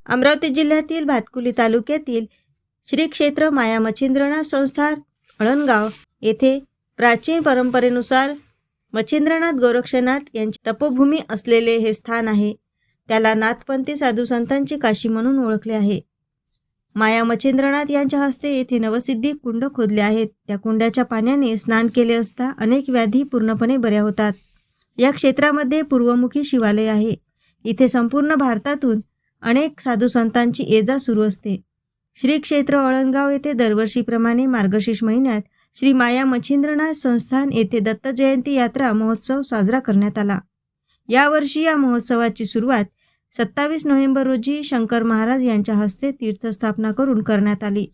अमरावती जिल्ह्यातील भातकुली तालुक्यातील श्री क्षेत्र माया मच्छिंद्रनाथ संस्थान अळणगाव येथे प्राचीन परंपरेनुसार मच्छिंद्रनाथ गोरक्षनाथ यांची तपोभूमी असलेले हे स्थान आहे. त्याला नाथपंथी साधू संतांची काशी म्हणून ओळखले आहे. माया मच्छिंद्रनाथ यांच्या हस्ते येथे नवसिद्धी कुंड खोदले आहेत. त्या कुंडाच्या पाण्याने स्नान केले असता अनेक व्याधी पूर्णपणे बऱ्या होतात. या क्षेत्रामध्ये पूर्वमुखी शिवालय आहे. इथे संपूर्ण भारतातून अनेक साधू संतांची ये-जा सुरू असते. श्री क्षेत्र अळणगाव येथे दरवर्षीप्रमाणे मार्गशीर्ष महिन्यात श्री माया मच्छिंद्रनाथ संस्थान येथे दत्त जयंती यात्रा महोत्सव साजरा करण्यात आला. यावर्षी या महोत्सवाची सुरुवात 27 नोव्हेंबर रोजी शंकर महाराज यांच्या हस्ते तीर्थस्थापना करून करण्यात आली.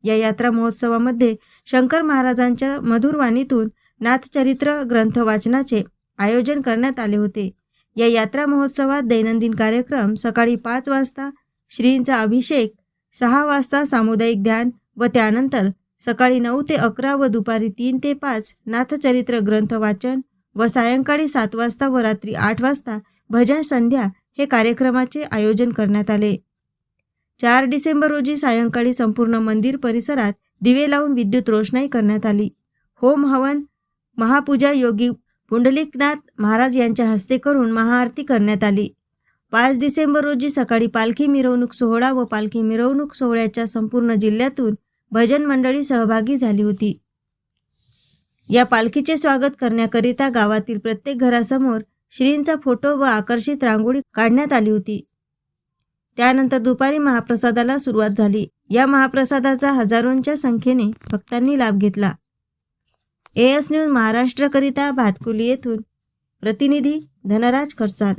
या यात्रा महोत्सवामध्ये शंकर महाराजांच्या मधुर वाणीतून नाथचरित्र ग्रंथ वाचनाचे आयोजन करण्यात आले होते. या यात्रा महोत्सवात दैनंदिन कार्यक्रम सकाळी 5 वाजता श्रींचा अभिषेक, 6 वाजता सामुदायिक ध्यान व त्यानंतर सकाळी 9 ते 11 व दुपारी 3 ते 5 नाथचरित्र ग्रंथ वाचन व सायंकाळी 7 वाजता व रात्री 8 वाजता भजन संध्या हे कार्यक्रमाचे आयोजन करण्यात आले. 4 डिसेंबर रोजी सायंकाळी संपूर्ण मंदिर परिसरात दिवे लावून विद्युत रोषणाई करण्यात आली. होम हवन महापूजा योगी पुंडलिकनाथ महाराज यांच्या हस्ते करून महाआरती करण्यात आली. 5 डिसेंबर रोजी सकाळी पालखी मिरवणूक सोहळा व पालखी मिरवणूक सोहळ्याच्या संपूर्ण जिल्ह्यातून भजन मंडळी सहभागी झाली होती. या पालखीचे स्वागत करण्याकरिता गावातील प्रत्येक घरासमोर श्रींचा फोटो व आकर्षित रांगोळी काढण्यात आली होती. त्यानंतर दुपारी महाप्रसादाला सुरुवात झाली. या महाप्रसादाचा हजारोंच्या संख्येने भक्तांनी लाभ घेतला. AS न्यूज महाराष्ट्रकरिता भातकुली येथून प्रतिनिधी धनराज खर्चान.